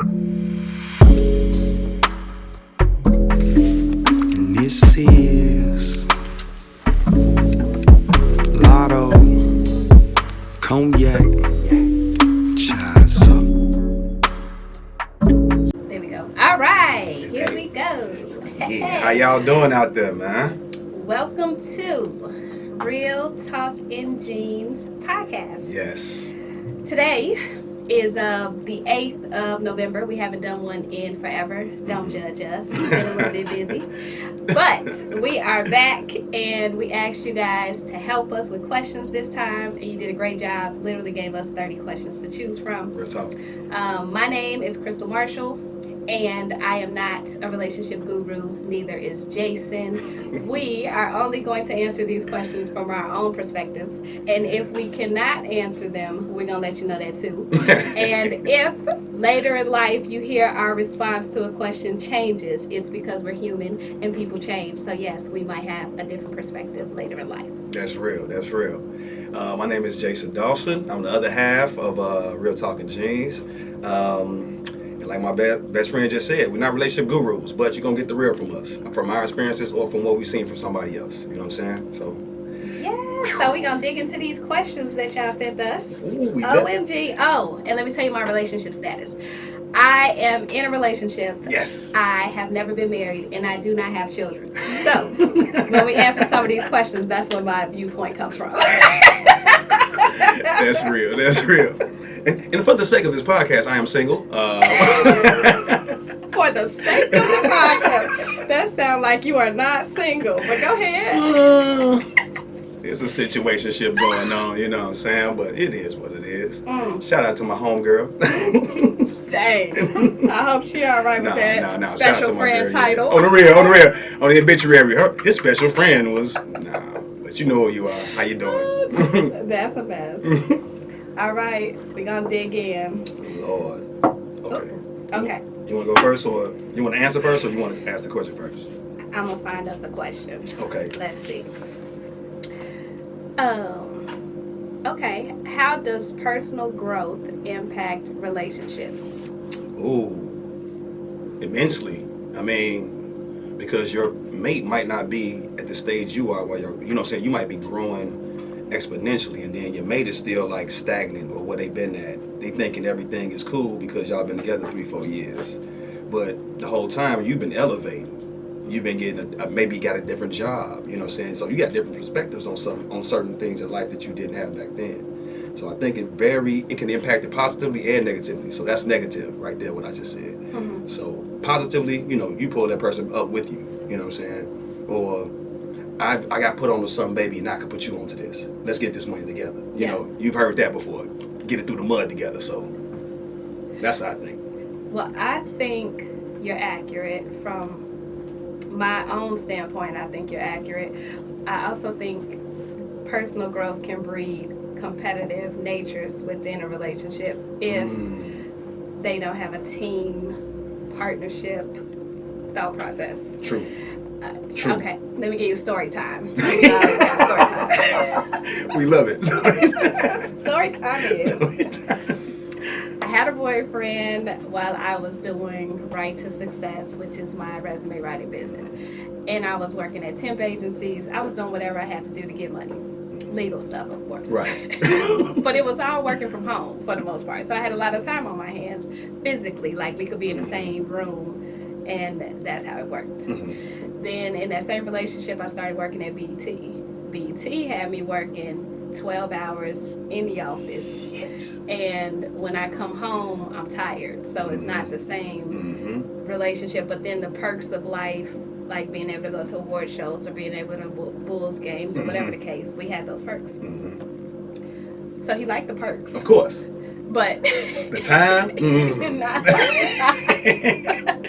And this is Lotto, Cognac, Chaz up. There we go. All right, here we go. Yeah, how y'all doing out there, man? Welcome to Real Talk in Jeans podcast. Yes. Today is the 8th of November. We haven't done one in forever. Don't judge us. It's been a little bit busy. But we are back, and we asked you guys to help us with questions this time, and you did a great job. Literally gave us 30 questions to choose from. Real talk. My name is Crystal Marshall, and I am not a relationship guru, neither is Jason. We are only going to answer these questions from our own perspectives, and if we cannot answer them, we're going to let you know that too. And if later in life you hear our response to a question changes, it's because we're human and people change. So yes, we might have a different perspective later in life. That's real. That's real. My name is Jason Dawson. I'm the other half of Real Talking Jeans. And like my best friend just said, we're not relationship gurus, but you're going to get the real from us, from our experiences or from what we've seen from somebody else. You know what I'm saying? So. Yeah, so we're going to dig into these questions that y'all sent us. Ooh, OMG. Oh, and let me tell you my relationship status. I am in a relationship. Yes. I have never been married, and I do not have children. So, when we answer some of these questions, that's where my viewpoint comes from. That's real. That's real. And for the sake of this podcast, I am single. For the sake of the podcast. That sounds like you are not single, but go ahead. There's a situationship going on, you know what I'm saying? But it is what it is. Shout out to my homegirl. Dang. I hope she all right with that Shout out special to my friend girl, title. Yeah. On the real. On the obituary. His special friend was, but you know who you are. How you doing? That's a mess. All right, we're going to dig in. Lord. Okay. Okay. You want to go first, or you want to answer first, or you want to ask the question first? I'm going to find us a question. Okay. Let's see. Okay. How does personal growth impact relationships? Ooh, immensely. I mean, because your mate might not be at the stage you are while you're, you know what I'm saying, you might be growing exponentially, and then your mate is still like stagnant or where they've been at. They thinking everything is cool because y'all been together 3-4 years. But the whole time you've been elevating. You've been getting maybe you got a different job, you know what I'm saying? So you got different perspectives on certain things in life that you didn't have back then. So I think it can impact it positively and negatively. So that's negative right there, what I just said. Mm-hmm. So positively, you pull that person up with you, you know what I'm saying? Or I got put onto something, baby, and I can put you onto this. Let's get this money together. You know, you've heard that before. Get it through the mud together. So that's what I think. Well, I think you're accurate from my own standpoint. I think you're accurate. I also think personal growth can breed competitive natures within a relationship if they don't have a team partnership thought process. True. True. Okay, let me give you story time. We love it. Story time is. I had a boyfriend while I was doing Right to Success, which is my resume writing business. And I was working at temp agencies. I was doing whatever I had to do to get money. Legal stuff, of course. Right. But it was all working from home for the most part. So I had a lot of time on my hands physically. Like we could be in the same room, and that's how it worked. Mm-hmm. Then in that same relationship, I started working at BT. BT had me working 12 hours in the office. And when I come home, I'm tired. So it's not the same relationship. But then the perks of life, like being able to go to award shows or being able to Bulls games or whatever the case, we had those perks. So he liked the perks. Of course. But the time? Did not like the time.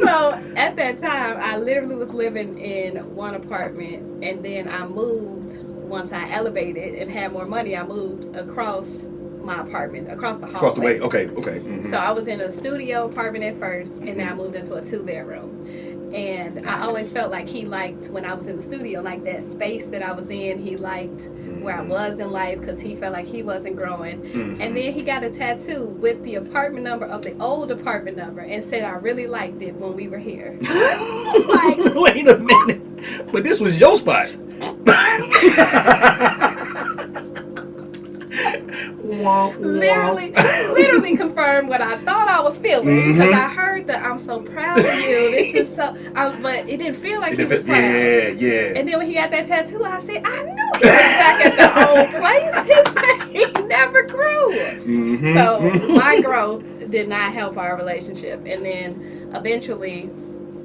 So at that time, I literally was living in one apartment, and then I moved. Once I elevated and had more money, I moved across my apartment, across the hall. Across the way, okay. Mm-hmm. So I was in a studio apartment at first, and then I moved into a 2-bedroom. And I always felt like he liked when I was in the studio, like that space that I was in. He liked where I was in life because he felt like he wasn't growing. And then he got a tattoo with the apartment number of the old apartment number and said I really liked it when we were here. Like, wait a minute, but this was your spot. literally confirmed what I thought I was feeling because I heard that I'm so proud of you. This is so, but it didn't feel like he was proud. Yeah. And then when he got that tattoo, I said, I knew he was back at the old place. He never grew. So my growth did not help our relationship. And then eventually,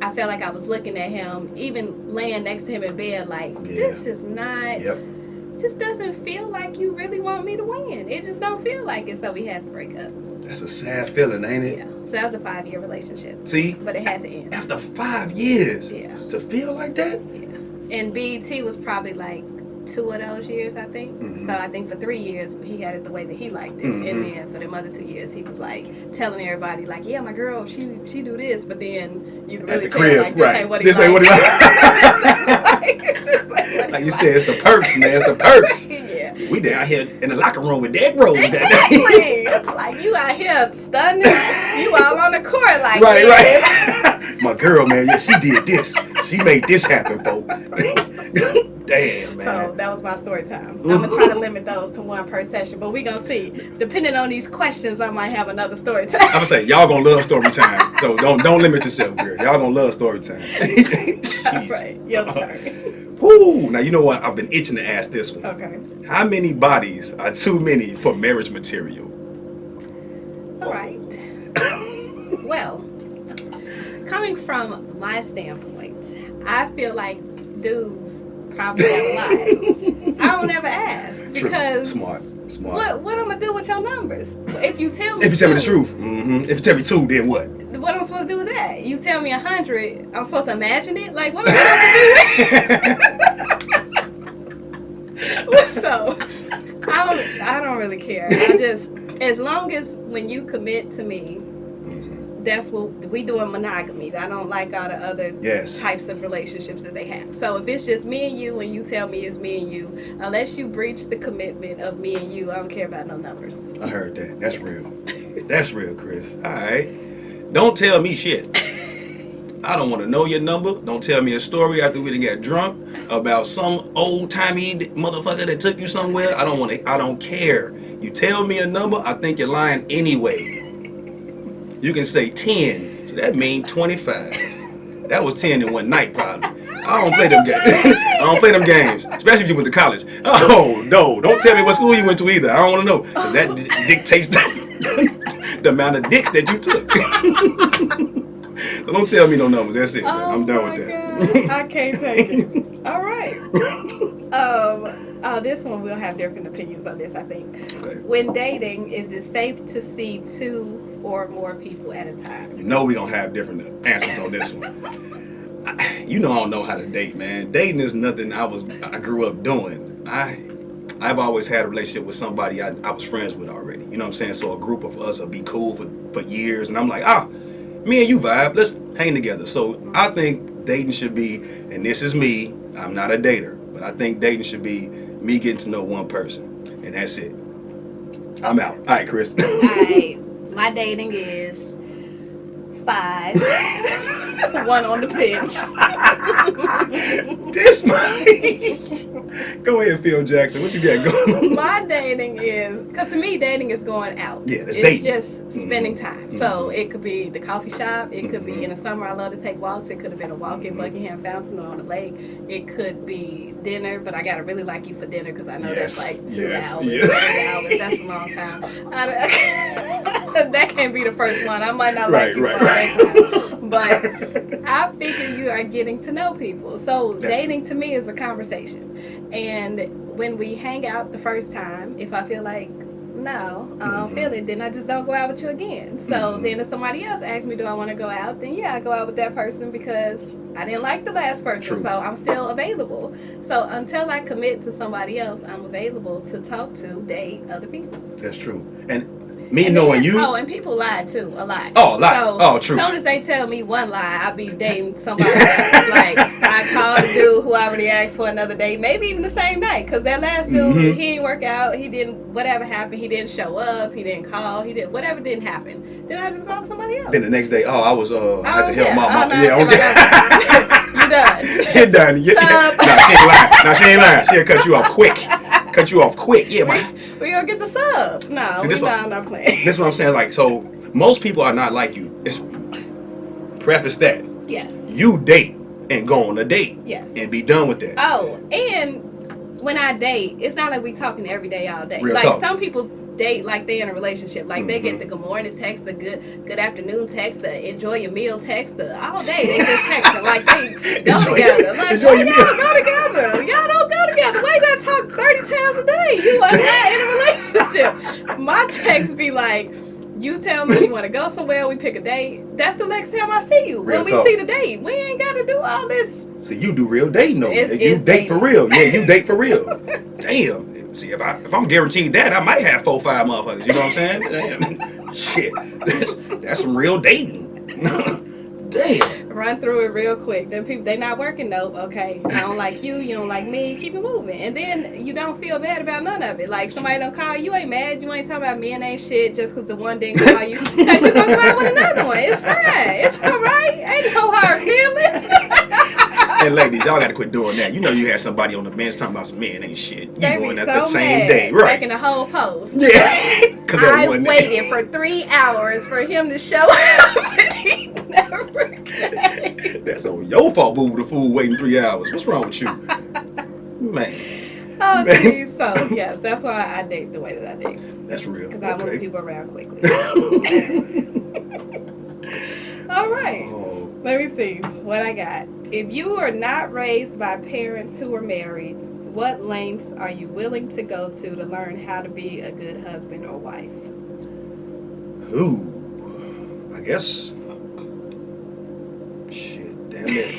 I felt like I was looking at him, even laying next to him in bed, like, this is not, this doesn't feel like you really want me to win. It just don't feel like it, so we had to break up. That's a sad feeling, ain't it? Yeah. So that was a 5-year relationship. See? But it had to end. After 5 years? Yeah. To feel like that? Yeah. And BET was probably like 2 of those years, I think. So I think for 3 years, he had it the way that he liked it. And then for them other 2 years, he was like telling everybody, like, yeah, my girl, she do this. But then you can really tell, like, this ain't what he likes. Like you said, it's the perks, man. It's the perks. Yeah. We down here in the locker room with Derrick Rose. Exactly. Like, you out here stunning. You all on the court like right. My girl, man, yeah, she did this. She made this happen, folks. Damn, man. So that was my story time. I'm gonna try to limit those to 1 per session, but we gonna see. Depending on these questions, I might have another story time. I'm gonna say y'all gonna love story time. So don't limit yourself, girl. Y'all gonna love story time. All right, your turn. Woo! Now you know what? I've been itching to ask this one. Okay. How many bodies are too many for marriage material? All right. Well, coming from my standpoint, I feel like dudes probably have a lot. I don't ever ask because smart. What I'm gonna do with your numbers? If you tell me, the truth. If you tell me 2, then what? What I'm supposed to do with that? You tell me 100, I'm supposed to imagine it? Like, what am I supposed to do? So, I don't really care. I just, as long as when you commit to me, that's what we do in monogamy. I don't like all the other types of relationships that they have. So if it's just me and you tell me it's me and you, unless you breach the commitment of me and you, I don't care about no numbers. I heard that. That's real. That's real, Chris. All right. Don't tell me shit. I don't want to know your number. Don't tell me a story after we done got drunk about some old-timey motherfucker that took you somewhere. I don't care. You tell me a number, I think you're lying anyway. You can say 10, so that means 25. That was 10 in one night, probably. I don't play them games. I don't play them games, especially if you went to college. Oh, no, don't tell me what school you went to either. I don't want to know, because that dictates the amount of dicks that you took. So don't tell me no numbers. That's it, man. I'm done with that. I can't take it. All right. This one we'll have different opinions on this, I think. Okay. When dating, is it safe to see 2 or more people at a time? You know we're going to have different answers on this one. I don't know how to date, man. Dating is nothing I grew up doing. I've always had a relationship with somebody I was friends with already. You know what I'm saying? So a group of us will be cool for years. And I'm like, me and you vibe. Let's hang together. So I think dating should be, and this is me, I'm not a dater, but I think dating should be me getting to know one person. And that's it. I'm out. All right, Chris. All right. My dating is 5. 1 on the bench. This might. Go ahead, Phil Jackson. What you got going? My dating is, because to me, dating is going out. Yeah, it's dating. dating. It's just spending time. So it could be the coffee shop. It could be in the summer. I love to take walks. It could have been a walk in Buckingham Fountain or on the lake. It could be dinner, but I gotta really like you for dinner because I know that's like 2 hours, 3 hours. That's a long time. That can't be the first one. I might not like you for that time. But I figure you are getting to know people. So dating to me is a conversation. And when we hang out the first time, if I feel like, no, I don't feel it, then I just don't go out with you again. So then if somebody else asks me, do I want to go out? Then yeah, I go out with that person because I didn't like the last person. True. So I'm still available. So until I commit to somebody else, I'm available to talk to, date other people. That's true. And Me And knowing then- you. Oh, and people lie too, a lot. Oh, a lot. So, Oh, true. As soon as they tell me one lie, I'll be dating somebody else. Like, I called a dude who already asked for another date, maybe even the same night. Because that last dude, he didn't work out. He didn't, whatever happened, he didn't show up. He didn't call. He didn't, whatever didn't happen. Then I just go to somebody else. Then the next day, I was, I had to help my mom. No, Yeah, okay. You done. You're done. Yeah. Sub. No, she ain't lying. No, she ain't lying. She'll cut you off quick. Cut you off quick. Yeah, man. We gonna get the sub. No, See, we not playing. This is what I'm saying. Like, so most people are not like you. It's preface that. Yes. You date and go on a date. Yes. And be done with that. Oh, and when I date, it's not like we talking every day all day. Real like talk. some people date like they in a relationship. Like they Mhm. get the good morning text, the good afternoon text, the enjoy your meal text, the all day they just texting like they go Enjoy- together. Like enjoy why your y'all meal. don't go together? Y'all don't go together. Why you gotta talk 30 times a day? You are not in a relationship. My text be like, you tell me you want to go somewhere, we pick a date. That's the next time I see you. Real when we talk. see the date, we ain't gotta do all this. See, you do real dating though. It's You date for dating. real. Yeah, you date for real. Damn. See, if I'm guaranteed that, I might have 4 or 5 motherfuckers. You know what I'm saying? Damn. Shit. That's some real dating. Damn. Run through it real quick. Them people, they not working though. Okay, I don't like you. You don't like me. Keep it moving, and then you don't feel bad about none of it. Like somebody don't call you, ain't mad. You ain't talking about men ain't shit just because the one didn't call you. Cause you gonna call with another one. It's fine. It's all right. Ain't no hard feelings. And ladies, y'all gotta quit doing that. You know you had somebody on the bench talking about some men ain't shit. You They going be at so that same mad, day, right? making a whole post. Yeah. Cause that I one waited for 3 hours for him to show up, and he never came. That's on your fault, boo. The fool waiting 3 hours. What's wrong with you, man? Oh, Man. geez. So yes, that's why I date the way that I date. That's real. Because I move Okay. people around quickly. All right. Oh, Let me see what I got. If you were not raised by parents who were married, what lengths are you willing to go to learn how to be a good husband or wife? who? I guess. Shit, damn it.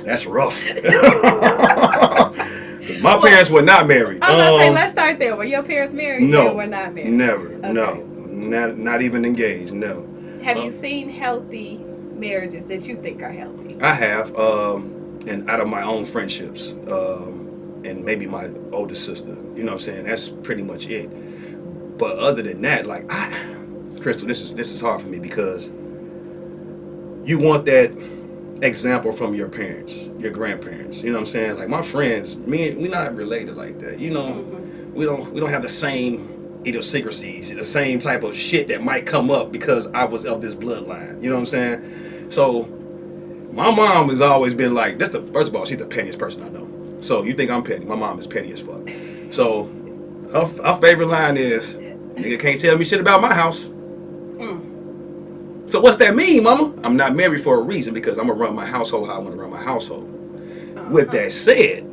That's rough. My parents were not married. I'm gonna say let's start there. Were your parents married? No. They were not married. Never. Okay. No. Not even engaged. No. Have you seen healthy marriages that you think are healthy? I have, and out of my own friendships, and maybe my older sister. You know what I'm saying? That's pretty much it. But other than that, like Crystal, this is hard for me because you want that example from your parents, your grandparents. You know what I'm saying? Like my friends, we not related like that. You know, we don't have the same idiosyncrasies, the same type of shit that might come up because I was of this bloodline. You know what I'm saying? So my mom has always been like, first of all, she's the pettiest person I know. So you think I'm petty? My mom is petty as fuck. So her favorite line is, "Nigga can't tell me shit about my house." So what's that mean, mama? I'm not married for a reason because I'm gonna run my household how I want to run my household. With that said,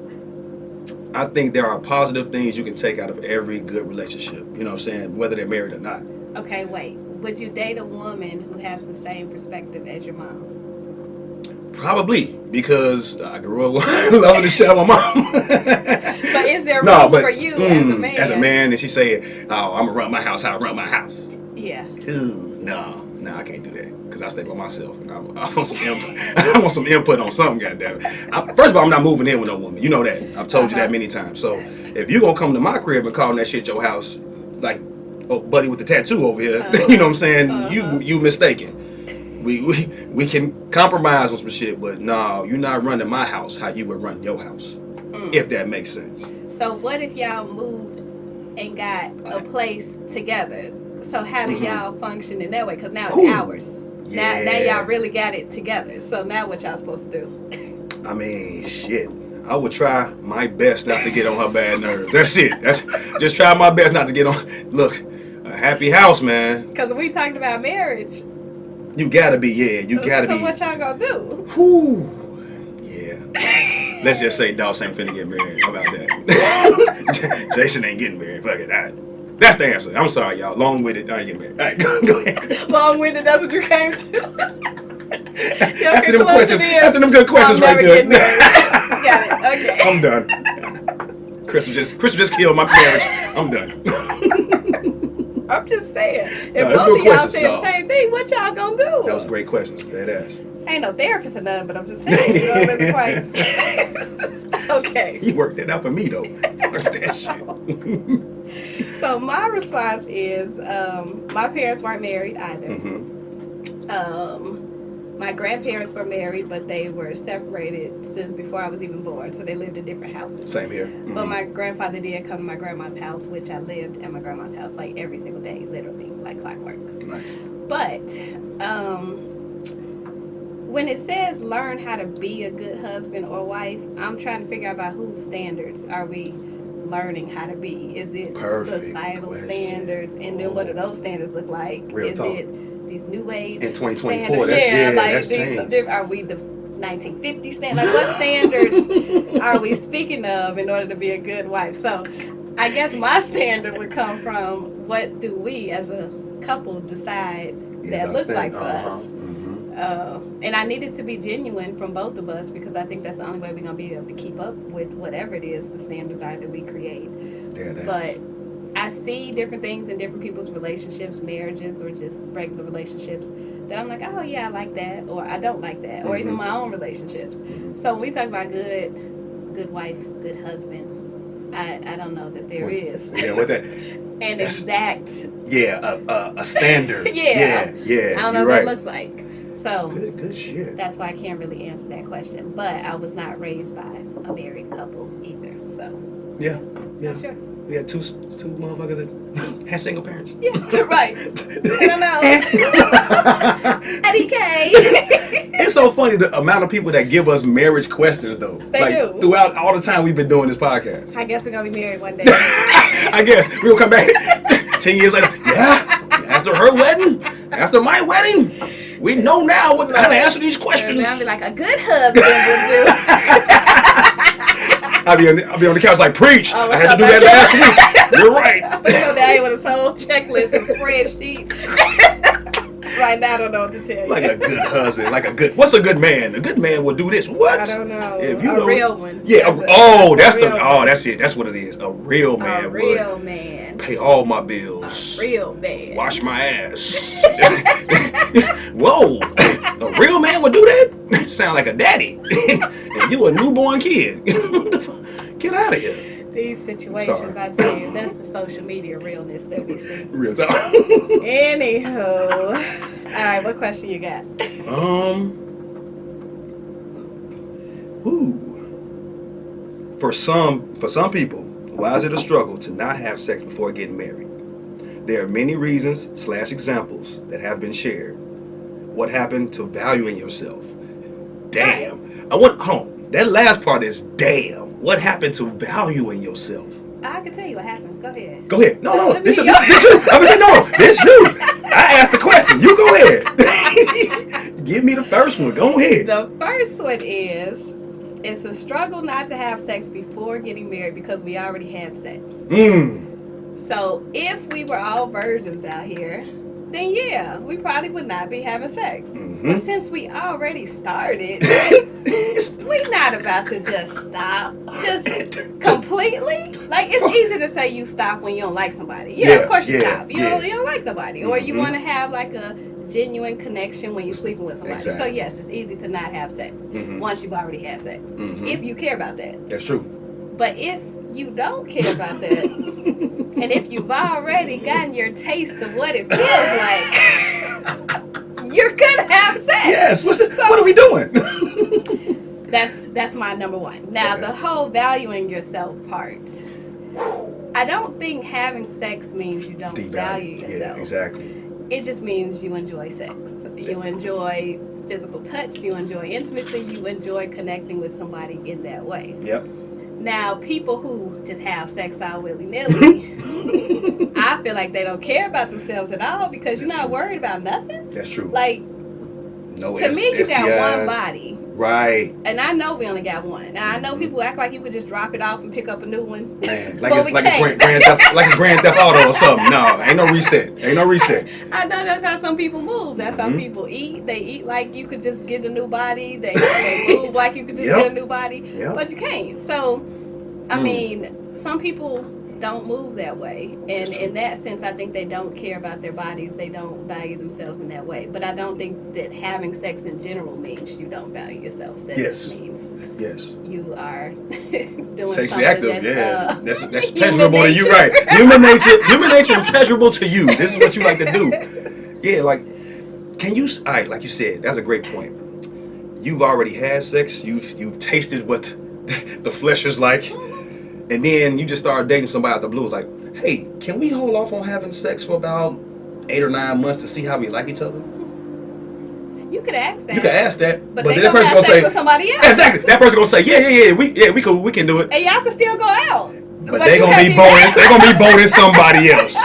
I think there are positive things you can take out of every good relationship. You know what I'm saying? Whether they're married or not. Okay, wait. Would you date a woman who has the same perspective as your mom? Probably because I grew up loving the shit out of my mom. But is there room for you as a man? As a man, and she said, "Oh, I'm gonna run my house how I run my house." Yeah. Dude, no, I can't do that because I stay by myself. And I want some input. I want some input on something. Goddamn it! First of all, I'm not moving in with no woman. You know that. I've told you that many times. So if you gonna come to my crib and calling that shit your house, like, oh, buddy with the tattoo over here, you know what I'm saying? You mistaken. We can compromise on some shit, but no, you're not running my house how you would run your house, if that makes sense. So what if y'all moved and got a place together? So how do y'all function in that way? Because now it's ours. Yeah. Now y'all really got it together. So now what y'all supposed to do? I mean, shit. I would try my best not to get on her bad nerves. That's it. That's just try my best not to get on. Look, a happy house, man. Because we talked about marriage. You gotta be, you gotta so be. what y'all gonna do? Whew. Yeah. Let's just say DAWS ain't finna get married. How about that? Jason ain't getting married. Fuck it. All right. That's the answer. I'm sorry, y'all. Long-winded. I ain't getting married. All right, go ahead. Long-winded, that's what you came to. After them good questions I'll right never there. get married. Got it. Okay. I'm done. Chris just killed my marriage. I'm done. I'm just saying. If No, that's both good of y'all questions. say No. the same thing, what y'all gonna do? That was a great question. Dead ass. I ain't no therapist or none, but I'm just saying. You know, it's like, okay. You worked that out for me though. Fuck that shit. So my response is, my parents weren't married either. Mm-hmm. My grandparents were married, but they were separated since before I was even born, so they lived in different houses. Same here. Mm-hmm. But my grandfather did come to my grandma's house, which I lived at my grandma's house like every single day, literally, like clockwork. Nice. But when it says learn how to be a good husband or wife, I'm trying to figure out by whose standards are we learning how to be. Is it Perfect societal question. standards? And then what do those standards look like? Real Is talk. it these new age In 2024, standards? that's- yeah, like that's these, changed. are we the 1950 standards? Like what standards are we speaking of in order to be a good wife? So I guess my standard would come from what do we as a couple decide that looks like for us. And I need it to be genuine from both of us because I think that's the only way we're going to be able to keep up with whatever it is the standards are that we create. But I see different things in different people's relationships, marriages, or just regular relationships that I'm like, oh yeah, I like that, or I don't like that, or even my own relationships. So when we talk about good wife, good husband, I don't know that there is. Yeah, what that? An exact. Yeah, a standard. Yeah. Yeah. I don't know you're what right. that looks like. So Good shit. that's why I can't really answer that question. But I was not raised by a married couple either. So Yeah. not sure. We had two motherfuckers that had single parents. Yeah, right. I don't know. Eddie K. It's so funny the amount of people that give us marriage questions though. They do. Throughout all the time we've been doing this podcast. I guess we're gonna be married one day. I guess we'll come back 10 years later. Yeah, after her wedding, after my wedding, we know now how to answer these questions. I'll be like a good husband would do. I'll be on the couch like, preach. Oh, I had to do that last week. You're right. I'm gonna go down here with a whole checklist and spreadsheet. Right now, I don't know what to tell you. Like a good husband, what's a good man? A good man will do this. What? I don't know. If you A don't- real one. Yeah. That's a real one. That's it. That's what it is. A real man. A real would man. pay all my bills. A real man. Wash my ass. Whoa. A real man would do that? Sound like a daddy. And you a newborn kid. Get out of here. These situations, Sorry. I tell you, that's the social media realness that we see. Real talk. Anywho. All right, what question you got? For some people, why is it a struggle to not have sex before getting married? There are many reasons / examples that have been shared. What happened to valuing yourself? Damn. That last part is damn. What happened to valuing yourself? I can tell you what happened. Go ahead. Go ahead. No. Let me This you. go. I'm gonna say no. This you. I asked the question. You go ahead. Give me the first one. Go ahead. The first one is, it's a struggle not to have sex before getting married because we already had sex. So if we were all virgins out here, then yeah, we probably would not be having sex. But since we already started, we're not about to just stop. Just completely. Like, it's easy to say you stop when you don't like somebody. Yeah, of course you stop. You don't like nobody. Or you want to have like a genuine connection when you're sleeping with somebody. Exactly. So yes, it's easy to not have sex once you've already had sex. If you care about that. That's true. But if you don't care about that, and if you've already gotten your taste of what it feels like, you're gonna have sex. Yes. What are we doing? That's my number one. Now, Okay. the whole valuing yourself part. I don't think having sex means you don't value yourself. Yeah, exactly. It just means you enjoy sex. You enjoy physical touch. You enjoy intimacy. You enjoy connecting with somebody in that way. Yep. Now, people who just have sex all willy-nilly, I feel like they don't care about themselves at all because you're not worried about nothing. That's true. Like, No. to me, you got one body. Right. And I know we only got one. Now, I know people act like you could just drop it off and pick up a new one. Man, But it's we Grand can't. Theft Auto or something. No, ain't no reset. I know that's how some people move. That's how people eat. They eat like you could just get a new body. They move like you could just get a new body. Yep. But you can't. So, I mean, some people don't move that way, and in that sense I think they don't care about their bodies, they don't value themselves in that way. But I don't think that having sex in general means you don't value yourself. That Yes. just means Yes. you are doing Sexually something active, that's, that's human pleasurable to you, nature. right? Human nature and pleasurable to you. This is what you like to do. Yeah, like, can you? All right, like you said, that's a great point. You've already had sex. You've tasted what the flesh is like, and then you just start dating somebody out the blue. It's like, hey, can we hold off on having sex for about 8 or 9 months to see how we like each other? You could ask that. You can ask that, but but they then that gonna person have gonna sex say with somebody else. exactly. That person gonna say, yeah, we cool, we can do it. And y'all can still go out. But they gonna be boning. They gonna be boning somebody else.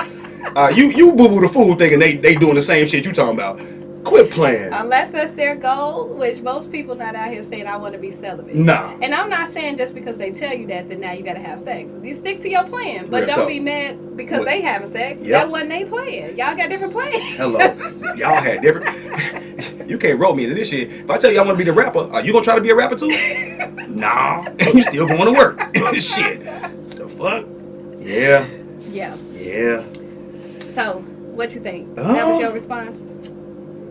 You boo boo the fool thinking they doing the same shit you talking about. Quit playing. Unless that's their goal, which most people not out here saying I want to be celibate. Nah. And I'm not saying just because they tell you that now you got to have sex. You stick to your plan, but Real don't talk. be mad because they having sex. Yep. That wasn't they plan. Y'all got different plans. Hello. Y'all had different. You can't roll me into this shit. If I tell you I want to be the rapper, are you gonna try to be a rapper too? Nah. You still going to work. Shit. The fuck? Yeah. Yeah. Yeah. So, what you think? That was your response?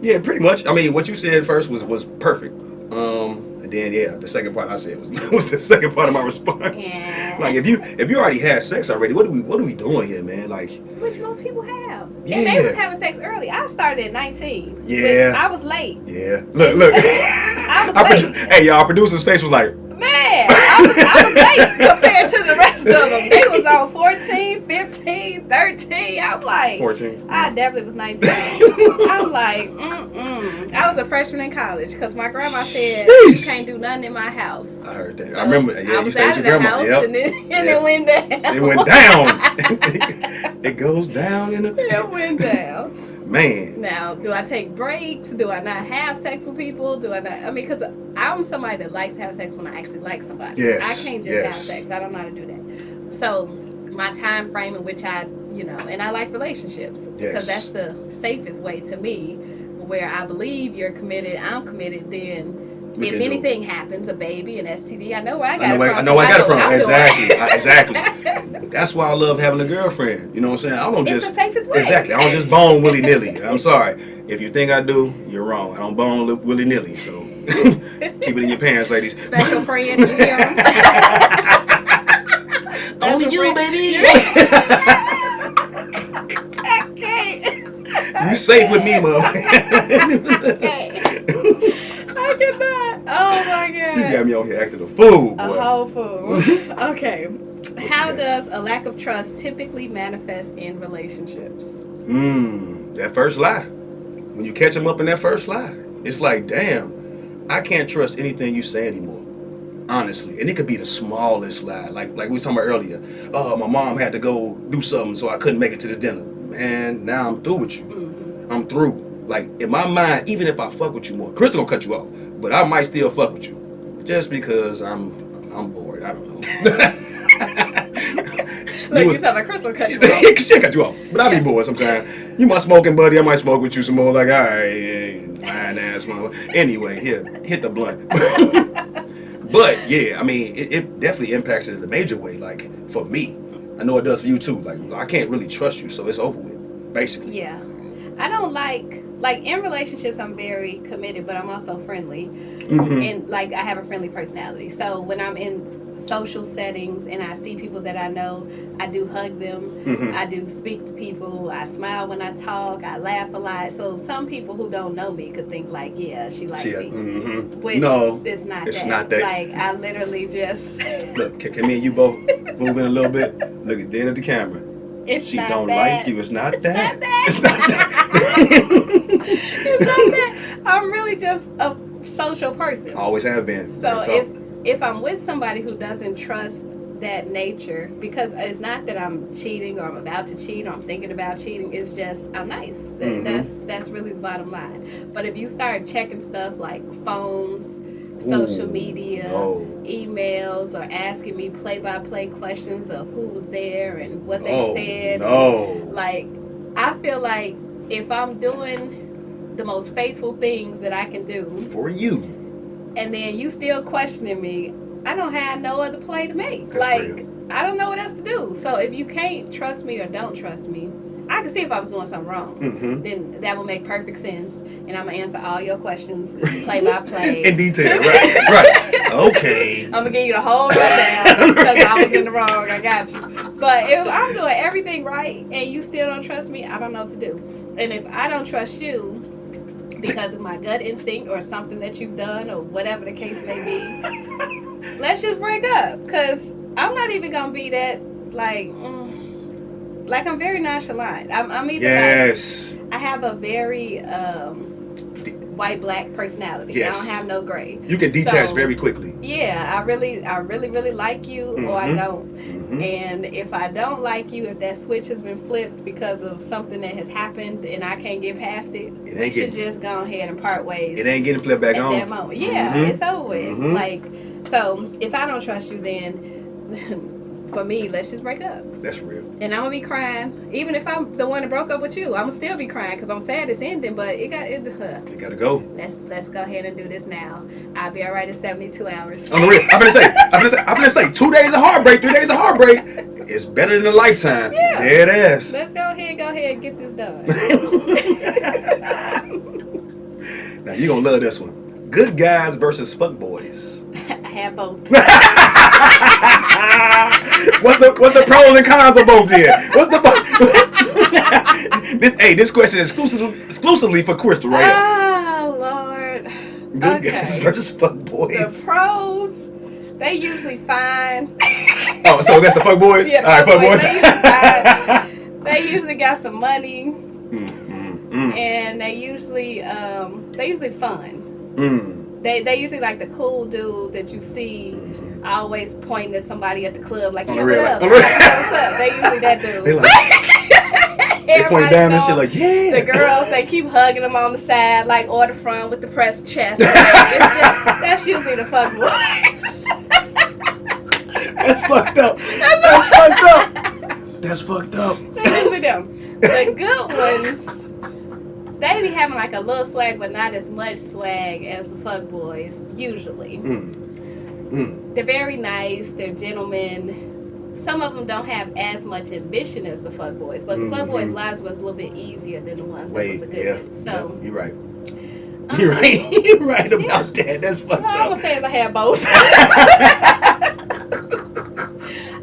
Yeah, pretty much. I mean, what you said first was perfect. And then the second part I said was the second part of my response. Yeah. Like if you already had sex already, what are we doing here, man? Like, Which most people have. Yeah. And they was having sex early. I started at 19. Yeah. Which I was late. yeah. Look. I was late. Hey, y'all, producer's face was like, Man, I was late compared to the rest of them. They was on 14, 15, 13. I'm like, 14. I definitely was 19. I'm like, I was a freshman in college because my grandma said, you can't do nothing in my house. I heard that. So I remember. Yeah, I you was stayed out with of your the grandma. house Yep. and it went down. It went down. It goes down in the. It went down. Man. Now, do I take breaks? Do I not have sex with people? Do I not? I mean, because I'm somebody that likes to have sex when I actually like somebody. Yes, I can't just have sex. I don't know how to do that. So, my time frame in which and I like relationships. Because that's the safest way to me, where I believe you're committed, I'm committed, then if anything happens, a baby, an STD, I know where I got it from. I know where I got it from. what I'm doing. Exactly. That's why I love having a girlfend. You know what I'm saying? I don't It's just the safest way. Exactly. I don't just bone willy nilly. I'm sorry. If you think I do, you're wrong. I don't bone willy nilly. So keep it in your pants, ladies. Special friend, you hear him? Only you, baby. You safe with me, mom. I cannot. Oh my god. You got me on here acting a fool, boy. A whole fool. Okay. How does a lack of trust typically manifest in relationships? That first lie. When you catch them up in that first lie, it's like, damn, I can't trust anything you say anymore. Honestly. And it could be the smallest lie. Like we were talking about earlier. Oh, my mom had to go do something, so I couldn't make it to this dinner. Man, now I'm through with you. Mm-hmm. I'm through. Like, in my mind, even if I fuck with you more, Crystal gonna cut you off, but I might still fuck with you. Just because I'm bored. I don't know. Look, you talking about Crystal cut you off. She'll cut you off. But I be bored sometimes. You my smoking buddy, I might smoke with you some more. Like, all right, lying ass mother. Anyway, here, hit the blunt. But yeah, I mean, it definitely impacts it in a major way. Like, for me, I know it does for you too. Like, I can't really trust you, so it's over with, basically. Yeah. I don't like in relationships I'm very committed, but I'm also friendly. Mm-hmm. And like I have a friendly personality. So when I'm in social settings and I see people that I know, I do hug them. Mm-hmm. I do speak to people. I smile when I talk. I laugh a lot. So some people who don't know me could think like, yeah, she likes me. Mm-hmm. Which no, it's not it's that. not that. Like I literally just Look, can me and you both move in a little bit? Look at dead at the camera. it's She not don't that. like you. It's not It's that. not that. It's not that. It's not that. I'm really just a social person. Always have been. So That's if I'm with somebody who doesn't trust that nature, because it's not that I'm cheating or I'm about to cheat or I'm thinking about cheating, it's just I'm nice. That's really the bottom line. But if you start checking stuff like phones, social media, emails, or asking me play-by-play questions of who was there and what they said, like I feel like if I'm doing the most faithful things that I can do for you, and then you still questioning me, I don't have no other play to make. That's like real. I don't know what else to do. So if you can't trust me or don't trust me, I can see if I was doing something wrong. Mm-hmm. Then that will make perfect sense, and I'm gonna answer all your questions play by play In detail, right? Right. Okay. I'm gonna give you the whole rundown because I was in the wrong. I got you. But if I'm doing everything right and you still don't trust me, I don't know what to do. And if I don't trust you because of my gut instinct or something that you've done or whatever the case may be, let's just break up. Because I'm not even gonna be that like I'm very nonchalant. I'm either Yes. I have a very white black personality. Yes. I don't have no gray. You can detach So, very quickly. Yeah, I really like you or I Mhm. don't. Mm-hmm. And if I don't like you, if that switch has been flipped because of something that has happened and I can't get past it, It we ain't should getting, just go ahead and part ways it ain't getting flipped back at on. that moment. Yeah, Mhm. it's over with. Mhm. Like, so if I don't trust you, then for me, let's just break up. That's real. And I'm gonna be crying, even if I'm the one that broke up with you. I'm gonna still be crying because I'm sad it's ending. But it. You gotta go. Let's go ahead and do this now. I'll be all right in 72 hours. On the real. I'm gonna say 2 days of heartbreak, 3 days of heartbreak. It's better than a lifetime. Yeah. Dead ass. Let's go ahead and get this done. Now you gonna love this one. Good guys versus fuck boys. I have both. What's the pros and cons of both here? What's the this question is exclusively for Crystal right Oh Lord. here. Good guys versus fuck The boys. pros, they usually fine. Oh, so that's the fuck boys? Yeah, all right, fuck boys. They usually got some money, Mm. and they usually fun. Mm. They usually like the cool dude that you see always pointing at somebody at the club like, On yeah, the what real, up? on the real. What's up? They usually that dude. They like they point down and shit like, yeah. The girls, they keep hugging them on the side, like, or the front with the pressed chest. That's usually the fuck boys. That's fucked up. That's fucked up. That's fucked up. That's usually them. The good ones, they be having like a little swag, but not as much swag as the fuck boys, usually. They're very nice, they're gentlemen. Some of them don't have as much ambition as the fuck boys, but the fuck boys' lives was a little bit easier than the ones that was the good ones. So, you're right. You're right. You're right about that. That's fucked all I'm up. gonna say is I have both.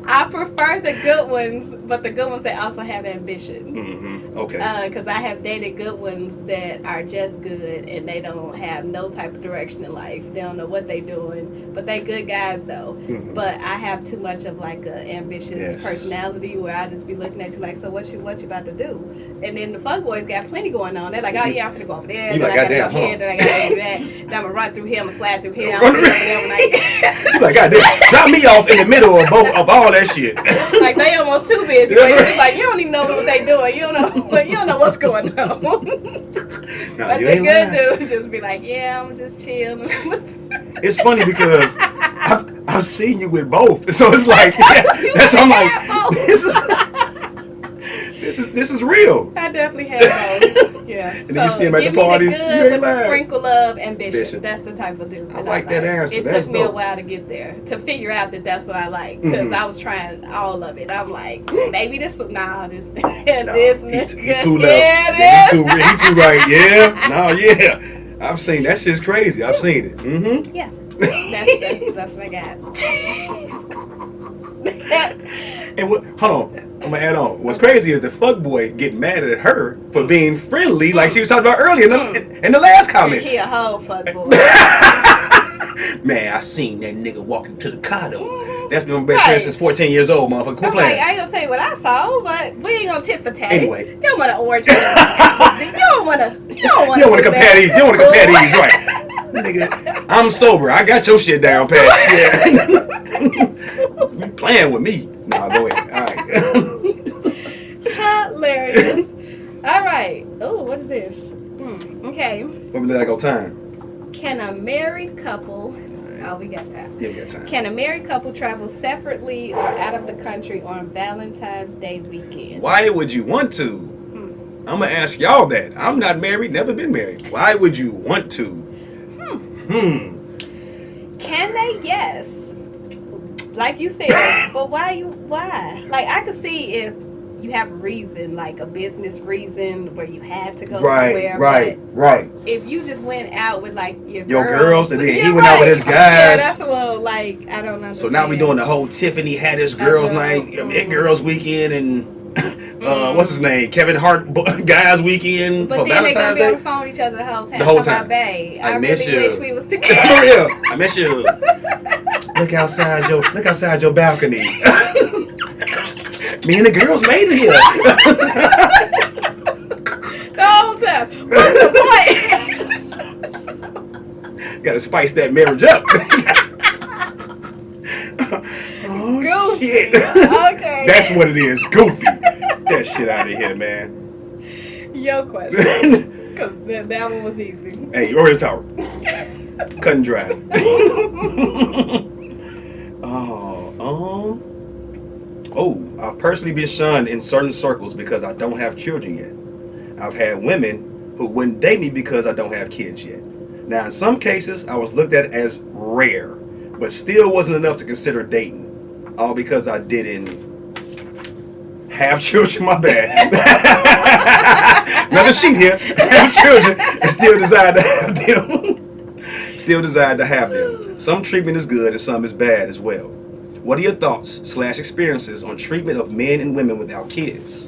I prefer the good ones, but the good ones that also have ambition. Okay. Because I have dated good ones that are just good and they don't have no type of direction in life. They don't know what they're doing, but they good guys though. But I have too much of like a ambitious personality where I just be looking at you like, so what you about to do? And then the fuck boys got plenty going on. They're like, oh yeah, I'm finna go over there. You Then like, I gotta goddamn, go here. Then I gotta do that. Then I'm gonna run through here. I'm gonna slide through here. I'm Run gonna be over there when I You like, goddamn, drop me off in the middle of all that shit. like they almost too busy. But it's like you don't even know what they doing. You don't know what's going on. Nah, But you the ain't good lying. dude just be like, yeah, I'm just chilling. It's funny because I've seen you with both, so it's like that's why I'm like, this is real. I definitely have both. Yeah. And then you see him at the give me parties, the you good ain't with the lying. sprinkle of ambition. Ambition. That's the type of dude. I like that answer. It That's took me a dope. while to get there, to figure out that that's what I like, because I was trying all of it. I'm like, maybe this, this He nigga. too left. Yeah, He too right. Yeah. No, yeah. I've seen that shit's crazy. I've seen it. Yeah. That's what I got. And hold on, I'm gonna add on. What's crazy is the fuckboy get mad at her for being friendly, like she was talking about earlier in the last comment. He a whole fuckboy. Man, I seen that nigga walking to the car though. That's been my best friend since 14 years old, motherfucker. Quit I'm like, playing. I ain't gonna tell you what I saw, but we ain't gonna tit for tat. Anyway. You don't want to orange. You don't want to. You don't want to compare these. You don't want to compare these, right? Nigga, I'm sober. I got your shit down, Pat. Yeah. You playing with me? Nah, go ahead. All right. Hilarious. All right. Oh, what is this? Okay. What was that like on time? Can a married couple? Oh, we got time. Yeah, we got time. Can a married couple travel separately or out of the country on Valentine's Day weekend? Why would you want to? I'm gonna ask y'all that. I'm not married, never been married. Why would you want to? Can they? Yes. like you said, but why? Like, I could see if you have a reason, like a business reason where you had to go somewhere. Right. If you just went out with like your girls and then he yeah, went out with his guys. Yeah, that's a little like, I don't know. So now we doing the whole Tiffany Haddish girls night, it girls weekend, and what's his name? Kevin Hart guys weekend. But then they're gonna be on the phone with each other the whole time. The whole time. Babe, I miss really you. wish we was together. For real, I miss you. Look outside your balcony. Me and the girls made it here. The whole time. What's the point? Gotta spice that marriage up. Oh, Goofy. shit. Okay. That's what it is. Goofy. That shit out of here, man. Your question. Because that one was easy. Hey, you already talk. Cut and dry. I've personally been shunned in certain circles because I don't have children yet. I've had women who wouldn't date me because I don't have kids yet. Now, in some cases, I was looked at as rare, but still wasn't enough to consider dating. All because I didn't have children, my bad. Another sheet here. Have children and still desire to have them. Still desire to have them. Some treatment is good and some is bad as well. What are your thoughts / experiences on treatment of men and women without kids?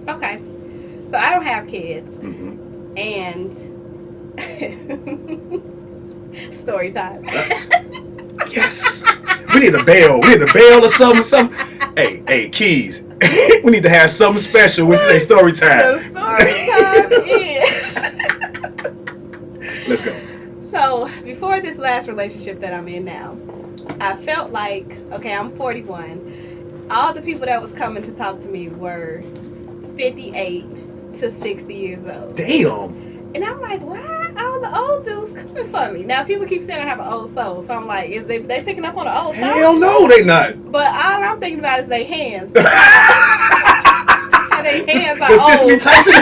Okay. So I don't have kids. Mm-hmm. And story time. Yes. We need a bell. We need a bell or something. Hey, Keys. We need to have something special. We say story time. The story time is. Let's go. So before this last relationship that I'm in now, I felt like, okay, I'm 41. All the people that was coming to talk to me were 58 to 60 years old. Damn. And I'm like, why are all the old dudes coming for me? Now, people keep saying I have an old soul. So I'm like, is they picking up on the old soul? Hell no, they not. But all I'm thinking about is their hands. How their hands are the old. Cicely Tyson.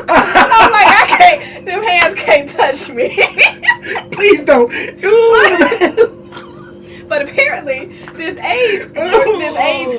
I'm like, I can't, them hands can't touch me. Please don't. But apparently, this age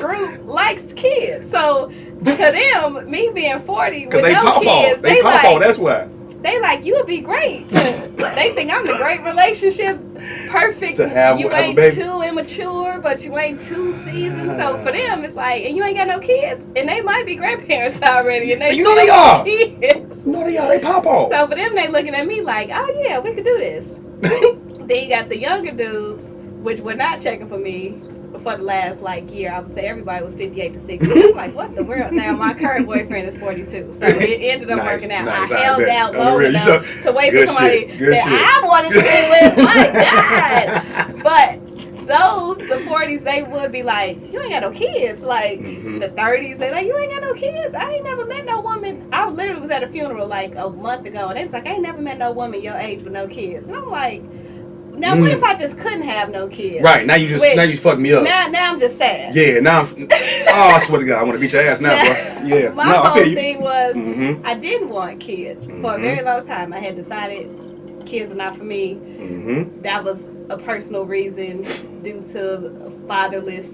group likes kids. So to them, me being 40 with no kids, they like, that's why. They like, you would be great. They think I'm the great relationship, perfect. To have you ain't baby. too immature, but you ain't too seasoned. So for them, it's like, and you ain't got no kids, and they might be grandparents already, and they know they are. Kids. No, they are. They pop off. So for them, they looking at me like, oh yeah, we could do this. Then you got the younger dudes, which were not checking for me for the last year. I would say everybody was 58 to 60. I'm like, what the world? Now my current boyfriend is 42, so it ended up working out. I held out long enough to wait for somebody that I wanted to be with. My God! But the 40s, they would be like, you ain't got no kids. Like the 30s, they like, you ain't got no kids. I ain't never met no woman. I literally was at a funeral a month ago, and they was like, I ain't never met no woman your age with no kids. And I'm like, now what if I just couldn't have no kids? Right, now you fucked me up. Now I'm just sad. Yeah, now I swear to God, I want to beat your ass now, bro. Yeah. My whole thing was I didn't want kids. For a very long time I had decided kids are not for me. That was a personal reason due to fatherless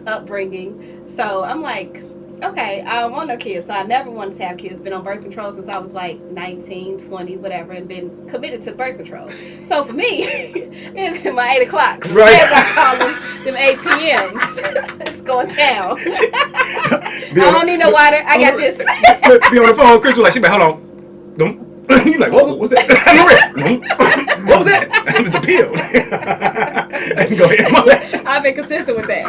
upbringing. So I'm like, okay, I don't want no kids. So I never wanted to have kids. Been on birth control since I was 19, 20, whatever, and been committed to birth control. So for me, it's my 8 o'clocks. Right. As I call them 8 p.m.s. It's going down. I don't need no water. I got this. Be on the phone with Crystal, like, she be like, hold on. You like, what's that? What was that? It was the pill. Go ahead. I've been consistent with that.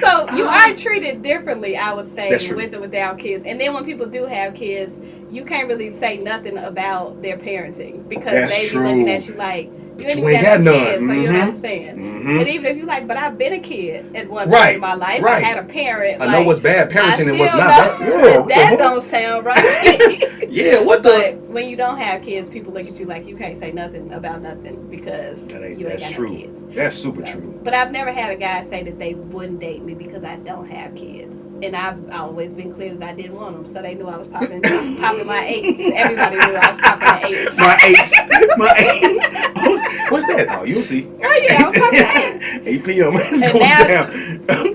So you are treated differently, I would say, with or without kids. And then when people do have kids, you can't really say nothing about their parenting because they be looking at you like, you ain't even got no kids, so you don't understand. And even if you but I've been a kid at one point in my life. I had a parent. I know what's bad parenting and what's not. That don't sound right. Yeah, what But when you don't have kids, people look at you like you can't say nothing about nothing because you ain't that's got true. no kids. That's super So, true. But I've never had a guy say that they wouldn't date me because I don't have kids. And I've always been clear that I didn't want them, so they knew I was popping my eights. Everybody knew I was popping the eights. My eights. What's that? Oh, you'll see. Oh yeah, I was popping the eights. 8 p.m. It's And going now, down.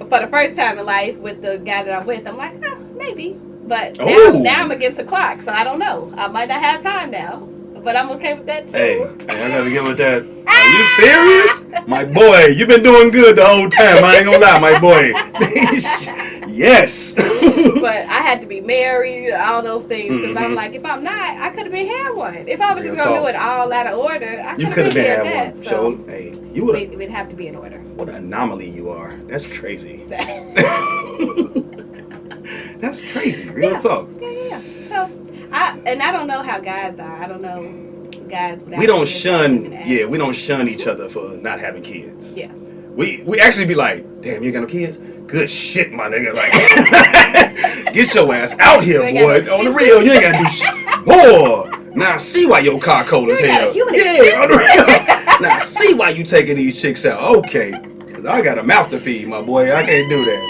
for the first time in life, with the guy that I'm with, I'm like, maybe. But Ooh. now I'm against the clock, so I don't know. I might not have time now, but I'm okay with that too. Hey, I gotta get with that. Are you serious? My boy, you've been doing good the whole time. I ain't gonna lie, my boy. Yes. But I had to be married, all those things, because I'm like, if I'm not, I could have been had one. If I was just gonna do it all out of order, I You could have been had had one. that. So, hey, you would. We'd have to be in order. What an anomaly you are. That's crazy. That's crazy. Real talk. Yeah. So, I don't know how guys are. I don't know guys without We don't kids shun. and Yeah, we don't shun each other for not having kids. Yeah. We actually be like, damn, you ain't got no kids? Good shit, my nigga. Like, get your ass out here, You ain't got boy. no On the real, you ain't got to do shit. Boy, now I see why your car cold as You ain't got hell. a human Yeah, on the real. Now I see why you taking these chicks out. Okay. Because I got a mouth to feed, my boy. I can't do that.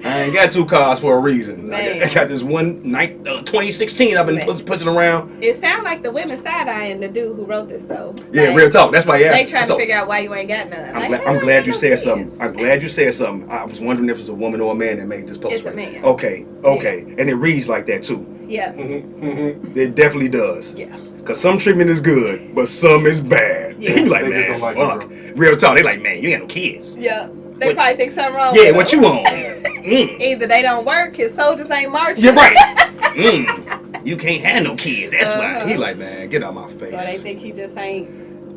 I ain't got 2 cars for a reason. I got this one 2016 I've been pushing around. It sounds like the women side-eyeing the dude who wrote this, though. Yeah, like, real talk. That's why they trying to figure out why you ain't got none. I'm glad you said something. I'm glad you said something. I was wondering if it's a woman or a man that made this post. It's a man. Okay. And it reads like that too. Yeah. It definitely does. Yeah. Cause some treatment is good, but some is bad. Yeah. You like, They just man, don't like fuck. you, Real talk. They like, man, you ain't got no kids. Yeah. They What probably think something wrong. Yeah, with what them. you on? Mm. Either they don't work, his soldiers ain't marching. You're right. You can't have no kids. That's why. He like, man, get out my face. Or they think he just ain't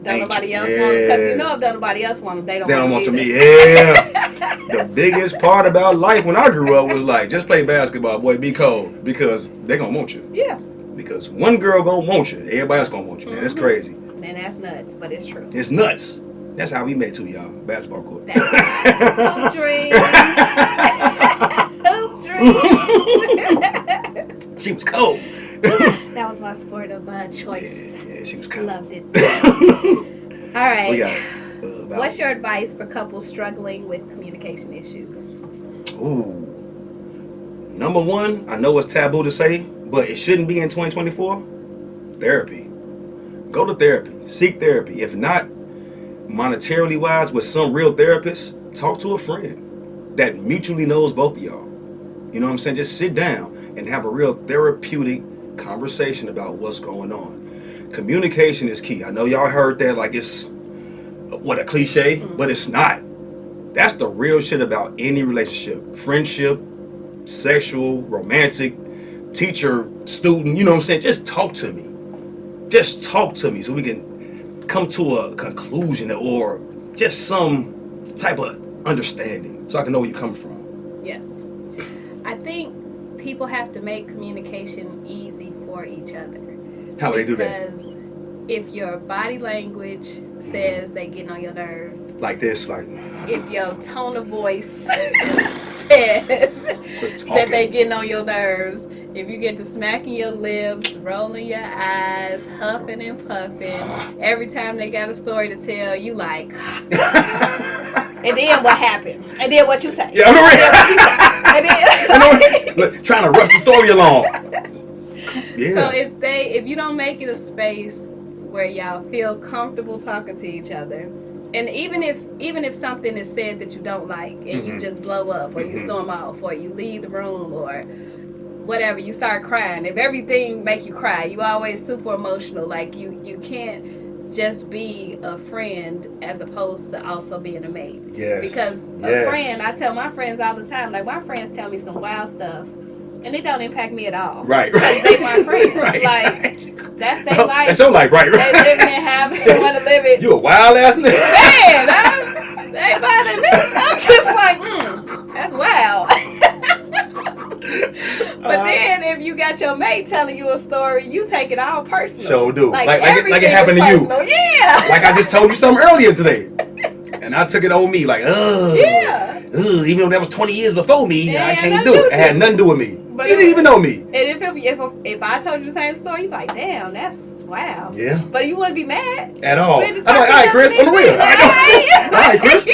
done Ain't nobody else yeah. want him. Because you know if done nobody else want him, they don't want him me. either. Yeah. The biggest part about life when I grew up was like, just play basketball, boy, be cold. Because they gonna want you. Yeah. Because one girl gonna want you. Everybody else gonna want you, man. It's crazy. And that's nuts, but it's true. It's nuts. That's how we met too, y'all. Basketball court. Hoop dreams. Hoop dreams. She was cold. That was my sport of choice. Yeah, she was cold. Loved it. All right. We got What's your advice for couples struggling with communication issues? Ooh. Number one, I know it's taboo to say, but it shouldn't be in 2024. Therapy. Go to therapy. Seek therapy. If not monetarily wise with some real therapist, talk to a friend that mutually knows both of y'all. You know what I'm saying? Just sit down and have a real therapeutic conversation about what's going on. Communication is key. I know y'all heard that like it's a cliche, but it's not. That's the real shit about any relationship. Friendship, sexual, romantic, teacher, student, you know what I'm saying? Just talk to me. Just talk to me so we can come to a conclusion or just some type of understanding so I can know where you're coming from. Yes. I think people have to make communication easy for each other. How would they do that? Because if your body language says they getting on your nerves, Like this, like if your tone of voice says that they getting on your nerves, if you get to smacking your lips, rolling your eyes, huffing and puffing, every time they got a story to tell, you like, and then what happened? And then what you say? Yeah, I'm Look, trying to rush the story along. Yeah. So if you don't make it a space where y'all feel comfortable talking to each other, and even if something is said that you don't like, and you just blow up, or you storm off, or you leave the room, or whatever, you start crying. If everything make you cry, you always super emotional. Like you can't just be a friend as opposed to also being a mate. Yes. Because a friend, I tell my friends all the time, like my friends tell me some wild stuff, and it don't impact me at all. Right. Because they my friends. Right. Like that's their life. That's your life, right? They living and having and want to live it. You a wild ass nigga. Man, they bothering me. I'm just like, that's wild. But then if you got your mate telling you a story, you take it all personal. Sure do. Like it everything happened is to you. personal. Yeah. Like I just told you something earlier today. And I took it on me like, Yeah. even though that was 20 years before me, Yeah, I can't nothing do to it. do It had with nothing to do with me. But You didn't even know me. And if I told you the same story, you'd be like, damn, that's wow. Yeah. But you wouldn't be mad. At all. We're I'm just like, all talking right, Chris, on the real. like, All right, Chris.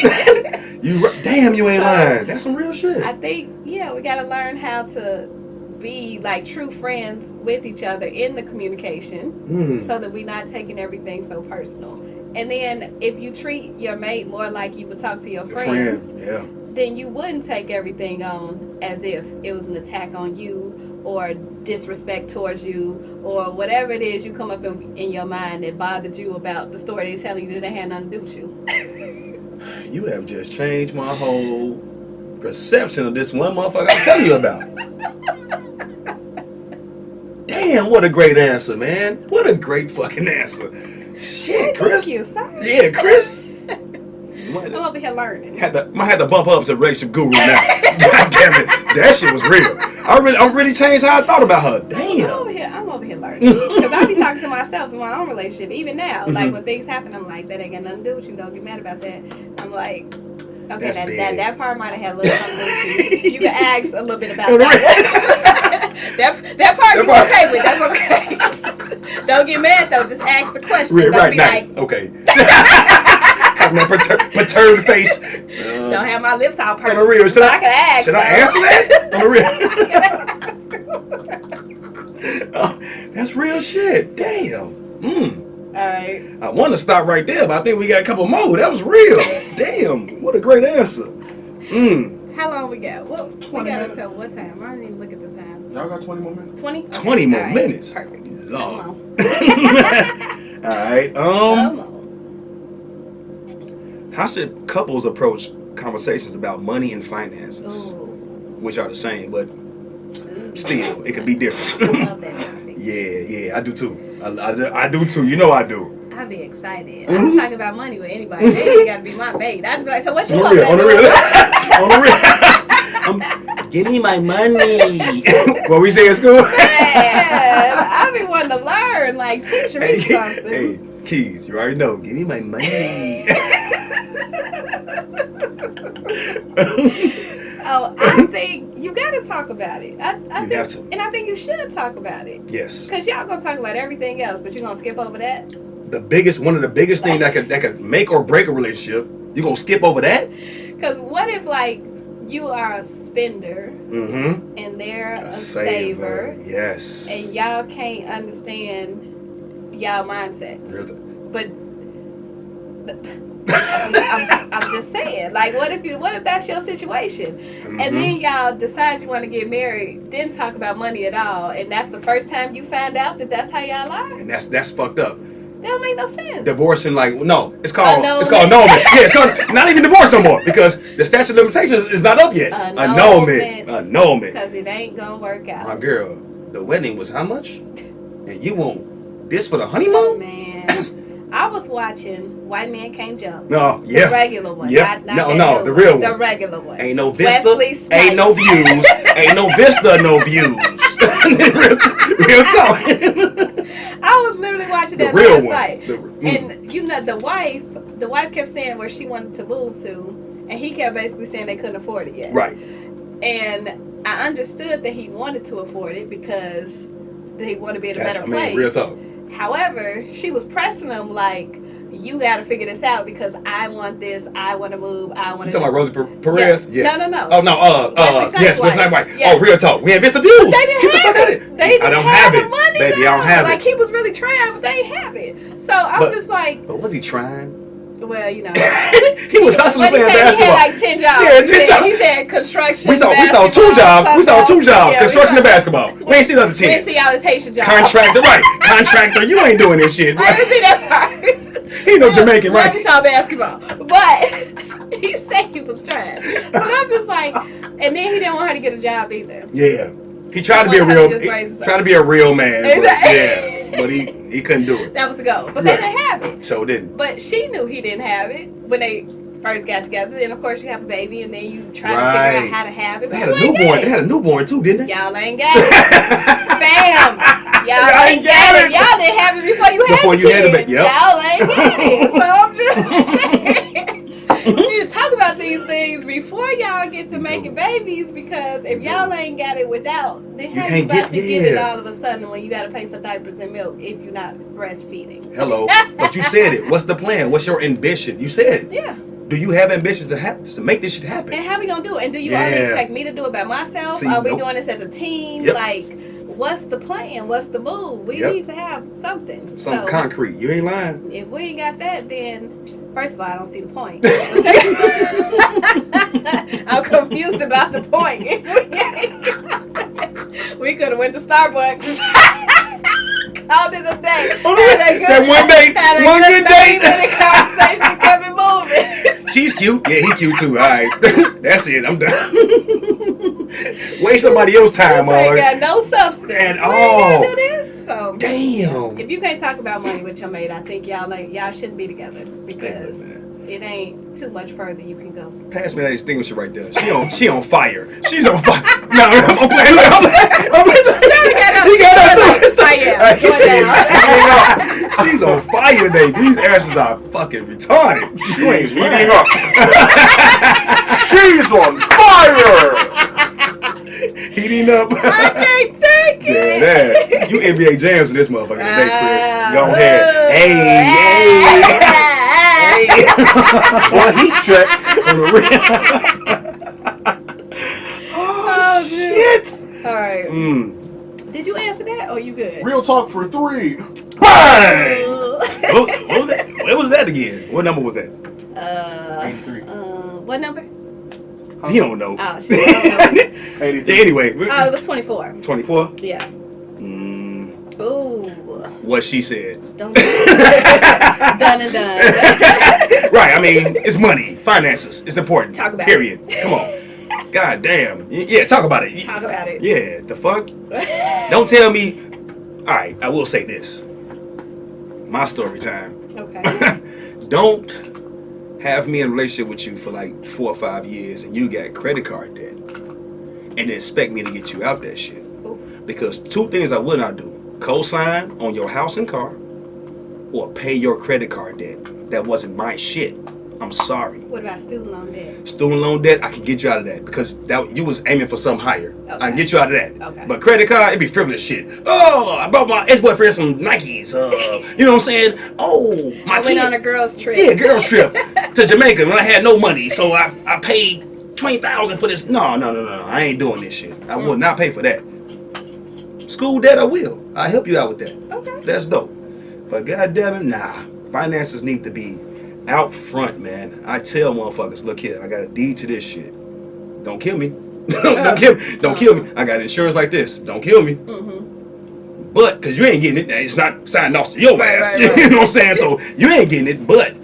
Damn, you ain't lying. That's some real shit. I think, yeah, we got to learn how to be like true friends with each other in the communication so that we're not taking everything so personal. And then if you treat your mate more like you would talk to your friends, Yeah. then you wouldn't take everything on as if it was an attack on you or disrespect towards you or whatever it is you come up in your mind that bothered you about the story they're telling you that had nothing to do with you. You have just changed my whole perception of this one motherfucker I'm telling you about. Damn, what a great answer, man. What a great fucking answer. Shit, Chris. Thank you, sir. Yeah, Chris. I'm over here learning. Might have to bump up to relationship guru now. God damn it. That shit was real. I really changed how I thought about her. Damn. I'm over here learning. Because I be talking to myself in my own relationship. Even now, like when things happen, I'm like, that ain't got nothing to do with you. Don't get mad about that. I'm like, okay, that part might have had a little something to do with you. You can ask a little bit about that. that part you okay with. That's okay. Don't get mad though. Just ask the question. Right, nice. Like, okay. Having that perturbed face. Don't have my lips all pursed. On the real. Should I can ask. Should I answer that? On the real. Oh, that's real shit. Damn. Alright. I want to stop right there, but I think we got a couple more. That was real. Damn. What a great answer. How long we got? Well, 20 we got minutes. until what time? I didn't even look at the time. Y'all got 20 more minutes? 20? Okay. 20 more All right. minutes. Perfect. Lord. Come All right. on. How should couples approach conversations about money and finances, Ooh. which are the same, but still, it could be I different. love that topic. Yeah, I do too. I do too. You know I do. I'd be excited. I'm talking about money with anybody. They ain't got to be my mate. I'd just be like, so what you want? On the real. Give me my money. What we say in school? Man, I be wanting to learn. Like, teach me something. Hey, Keys, you already know. Give me my money. Oh, I think you got to talk about it. I You think, have to. and I think you should talk about it. Yes. Because y'all gonna talk about everything else, but you're gonna skip over that. One of the biggest things that could make or break a relationship. You gonna skip over that? Because what if like you are a spender Mm-hmm. and they're a saver. saver, Yes. and y'all can't understand y'all mindset? Real time. But I'm just saying, like, what if that's your situation, Mm-hmm. and then y'all decide you want to get married, didn't talk about money at all, and that's the first time you find out that that's how y'all are? And that's fucked up. That don't make no sense. Divorcing, like, no, it's called Annulment. annulment. Yeah, it's called not even divorce no more because the statute of limitations is not up yet. Annulment. Because it ain't gonna work out. My girl, the wedding was how much? And you want this for the honeymoon? Man, I was watching White Man Can't Jump. No, The yeah. regular one. Yep. Not No, that no, new the real one. The regular one. Ain't no Vista, Wesley Snipes. ain't no views, ain't no Vista, no views. real talk. I was literally watching that The real last one. night. And you know, the wife kept saying where she wanted to move to, and he kept basically saying they couldn't afford it yet. Right. And I understood that he wanted to afford it because they want to be in a better place. Real talk. However, she was pressing him like, you got to figure this out because I want this, I want to move, I want to. You talking about Rosie Perez? Yeah. Yes. No. Oh no. Yes. Wesley Snipes' wife. Yes. Oh, real talk. We ain't Vista views. But they didn't have it. They didn't I don't have have the it, money. baby. I don't have like, it. he was really trying, but they didn't have it. So I was just like, But was he trying? well, you know. He was hustling What he playing said, he basketball. had like 10 jobs. Yeah, 10 jobs. He said construction. We saw two basketball, jobs. We saw two jobs. Yeah, Construction and basketball. We ain't see the other We didn't 10. see all his Haitian jobs. Contractor, right? Contractor. You ain't doing this shit. I didn't see that part. He ain't no Jamaican, We only right? saw basketball. But he said he was trying. But I'm just like, and then he didn't want her to get a job either. Yeah. He tried to be He a wanted her real. to just raise his Tried to be a real man. But Exactly. yeah. But he couldn't do it. That was the goal. But Right. they didn't have it. So didn't. But she knew he didn't have it when they first got together. Then of course you have a baby, and then you try to figure out how to have it. They But had a you ain't newborn. got They it. had a newborn too, didn't they? Y'all ain't got it. Fam. Y'all ain't got it. Y'all didn't have it before you had Before the you had the kid. baby. Yep. Y'all ain't got it. So I'm just saying. We need to talk about these things before y'all get to making babies, because if y'all ain't got it without, then how you about to get it all of a sudden when you got to pay for diapers and milk if you're not breastfeeding? Hello. But you said it. What's the plan? What's your ambition? You said it. Yeah. Do you have ambition to make this shit happen? And how we gonna do it? And do you only expect me to do it by myself? See, Are we doing this as a team? Yep. Like, what's the plan? What's the move? We need to have something. Something concrete. You ain't lying. If we ain't got that, then first of all, I don't see the point. I'm confused about the point. We could have went to Starbucks. Called it a day. That one day, one good date. Conversation kept it moving. She's cute. Yeah, he cute too. All right. That's it. I'm done. Waste somebody else's time, ain't got no substance. And we ain't do this. So damn. If you can't talk about money with your mate, I think y'all shouldn't be together, because it ain't too much further you can go. Pass me that extinguisher right there. She on fire. She's on fire. No, I'm playing. He got that too. She's on fire today. These asses are fucking retarded. You ain't heating up. She's on fire. Heating up. I can't take it. Yeah, you NBA jams in this motherfucker today, Chris. Go ahead. Hey. Boy, heat check. Oh shit. All right. Did you answer that? Or you good? Real talk for 3. Bang! What was that? What was that again? What number was that? 83. What number? He don't know. Oh shit. I don't know. 83. Anyway. Oh, it was 24. 24? Yeah. Ooh. What she said. Don't do it. Done and done. Right, I mean, it's money, finances. It's important. Talk about Period. it. Come on. God damn. Yeah, talk about it. Talk about it. Yeah, the fuck? Don't tell me. All right, I will say this. My story time. Okay. Don't have me in a relationship with you for like 4 or 5 years and you got credit card debt and expect me to get you out that shit. Ooh. Because 2 things I would not do. Co-sign on your house and car, or pay your credit card debt. That wasn't my shit. I'm sorry. What about student loan debt? Student loan debt, I can get you out of that because that you was aiming for something higher. Okay. I can get you out of that. Okay. But credit card, it'd be frivolous shit. Oh, I bought my ex-boyfriend some Nikes. You know what I'm saying? Oh, my I went on a girls trip. Yeah, girls trip to Jamaica when I had no money, so I paid $20,000 for this. No. I ain't doing this shit. I will not pay for that. School debt, I will. I'll help you out with that. Okay. That's dope. But goddamn it, nah. Finances need to be out front, man. I tell motherfuckers, look here, I got a deed to this shit. Don't kill me. Don't kill me. I got insurance like this. Don't kill me. But, because you ain't getting it, it's not signed off to your ass. Right. You know what I'm saying? So, you ain't getting it, but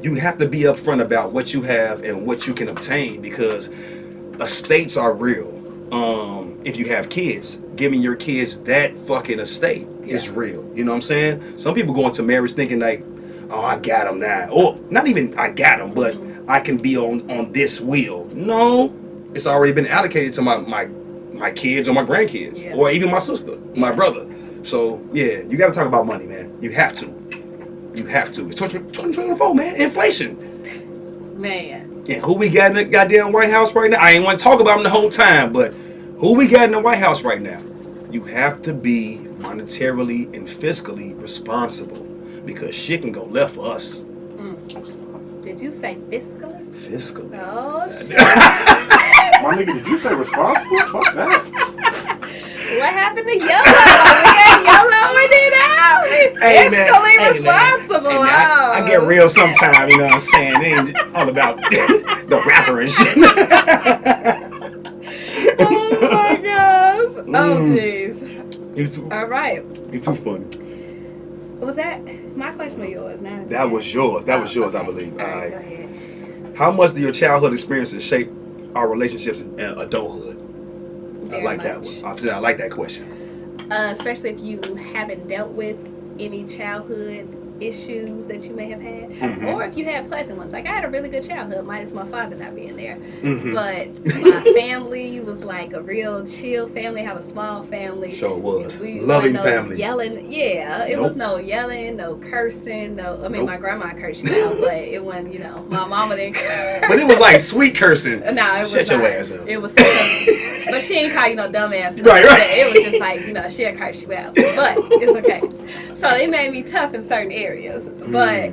you have to be upfront about what you have and what you can obtain, because estates are real. If you have kids, giving your kids that fucking estate is real. You know what I'm saying? Some people go into marriage thinking like, oh, I got them now. Or not even I got them, but I can be on this wheel. No, it's already been allocated to my kids or my grandkids, or even my sister, my brother. So yeah, you got to talk about money, man. You have to. It's 2024, man. Inflation. Man. Yeah, who we got in the goddamn White House right now? I ain't want to talk about them the whole time, but who we got in the White House right now? You have to be monetarily and fiscally responsible, because shit can go left for us. Did you say fiscally? Fiscally. Oh shit. My nigga, did you say responsible? Fuck that. What happened to YOLO? We ain't YOLOing it out. Hey, man. Fiscally Hey, man. responsible. Hey, man, I get real sometime, you know what I'm saying? It ain't all about the rapper and shit. Oh my gosh. Oh jeez. You too. All right. You too funny. Was that my question or yours? Now That was yours. That was yours, okay. I believe. All All right. Go right. ahead. How much do your childhood experiences shape our relationships in adulthood? Very I like that much. one. I like that question. Especially if you haven't dealt with any childhood issues that you may have had, Mhm. or if you had pleasant ones. Like I had a really good childhood, minus my father not being there. Mhm. But my family was like a real chill family. I have a small family. Sure was. We Loving wasn't no family. Yelling, yeah. It Nope. was no yelling, no cursing, no. I mean, Nope. my grandma cursed you out, but it wasn't. You know, my mama didn't curse. But it was like sweet cursing. No, it was Shut your not. ass up. It was, but she ain't call you no dumbass. Right, right. It was just like, you know, she'll curse you out, but it's okay. So it made me tough in certain areas, but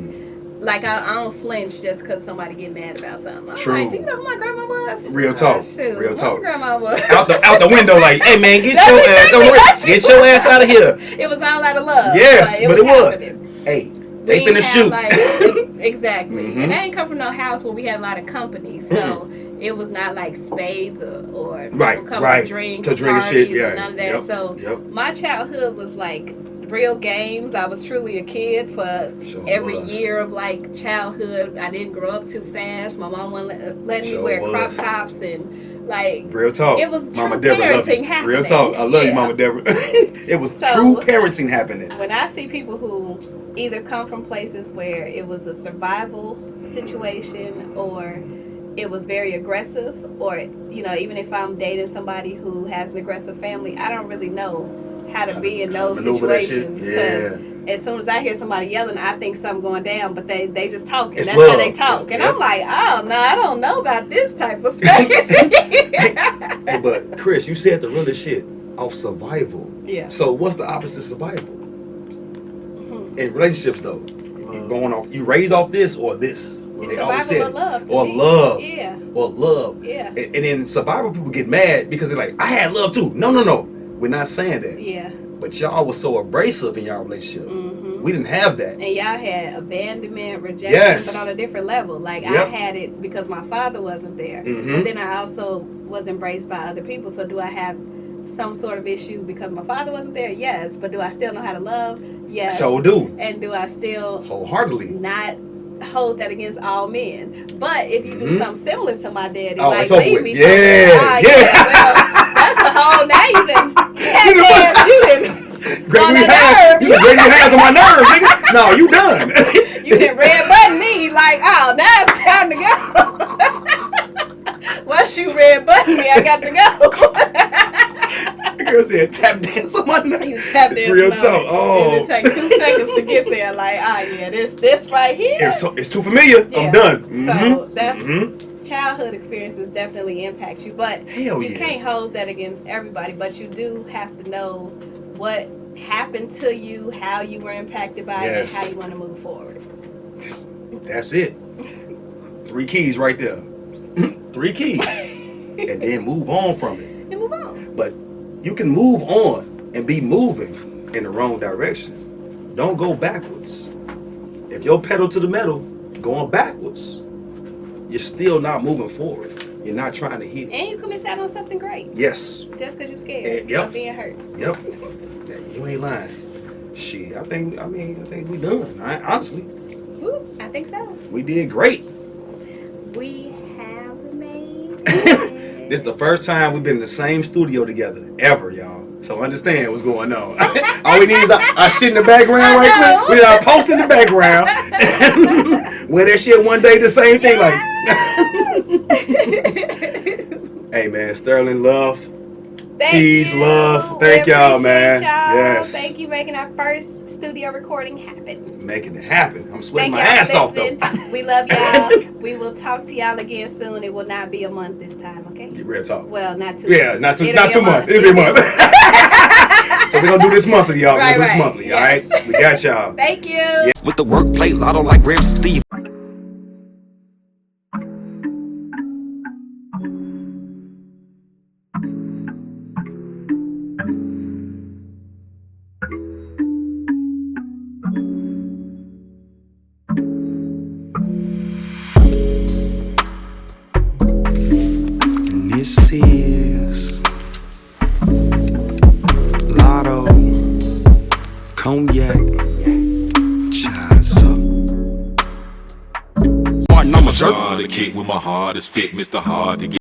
like I don't flinch just because somebody get mad about something. I'm True. like, do you know who my grandma was? Real talk. Shoot, Real talk. My grandma was. Out the window, like, hey man, get your ass out of here. It was all out of love. Yes, but it was. happening. Hey, We they didn't finna have, shoot. like, exactly. Mhm. And I ain't come from no house where we had a lot of company, so it was not like spades or Right, people come right. to drink To drink and shit, parties yeah. and none of that. Yep, So yep. my childhood was like real games. I was truly a kid for Sure every was. year of like childhood. I didn't grow up too fast. My mom wouldn't let me Sure wear crop was. tops and like Real talk. it was Mama true Deborah love parenting you. happening. Real talk. I love you, Yeah. Mama Deborah. It was So- true parenting happening. when I see people who either come from places where it was a survival situation or it was very aggressive, or you know, even if I'm dating somebody who has an aggressive family, I don't really know how to be in those Maneuver that shit. situations because as soon as I hear somebody yelling, I think something going down, but they just talking. It's That's love. how they talk. And Yep. I'm like, oh no, I don't know about this type of space. Hey, but Chris, you said the realest shit off survival. Yeah. So what's the opposite of survival? In relationships though, you going off, you raise off this or this. It's They always survival said or love. To or me. love. Yeah. Or love. Yeah. And then survival people get mad because they're like, I had love too. No. We're not saying that. Yeah. But y'all was so abrasive in y'all relationship. Mm-hmm. We didn't have that. And y'all had abandonment, rejection, Yes. but on a different level. Like I Yep. had it because my father wasn't there. Mhm. But then I also was embraced by other people. So do I have some sort of issue because my father wasn't there? Yes. But do I still know how to love? Yes. So do. And do I still Wholeheartedly. not hold that against all men? But if you do Mhm. something similar to my daddy, Oh, like it's over leave with. me Yeah, somewhere. Ah, yeah. Well, that's a whole, now you done you done Great on new the hands. nerve. You got great new hands on my nerves, nigga. No, you done. You done red button me, like, oh, now it's time to go. Once you red button me, I got to go. The girl said tap dance on my nerves. You tap dance. Real now. talk. Oh. And it take 2 seconds to get there. Like, ah, yeah, this right here. It's too familiar. Yeah. I'm done. So Mhm. that's Mhm. childhood experiences definitely impact you, but Hell you yeah. can't hold that against everybody. But you do have to know what happened to you, how you were impacted by it, and Yes. how you want to move forward. That's it. 3 keys right there. 3 keys. And then move on from it. And move on. But you can move on and be moving in the wrong direction. Don't go backwards. If your pedal to the metal going backwards, you're still not moving forward. You're not trying to hit. And you can miss out on something great Yes. just because you're scared Yep. of being hurt. Yep. You ain't lying. Shit, I think we done. Honestly, Woo, I think so. we did great. We have made it. This is the first time we've been in the same studio together ever, y'all. So understand what's going on. All we need is our shit in the background right quick. We need our post in the background. Wear that shit one day, the same thing. Like, hey man, Sterling, love. Thank Peace, you. love. We Thank y'all, appreciate man. y'all. Yes. Thank you making our first studio recording happen. Making it happen. I'm sweating Thank my y'all ass for off though. listening. We love y'all. We will talk to y'all again soon. It will not be a month this time, okay? Real talk. Well, not 2 Yeah, months. not 2 months. It'll be a month. So we're gonna do this monthly, y'all. We're Right, gonna do this right. monthly, Yes. all right? We got y'all. Thank you. With the workplay, lotto like Rams and Steve. And this is Lotto, Cognac, Chaz up. I'm a hard to kick with my heart is fit, Mr. Hard to get.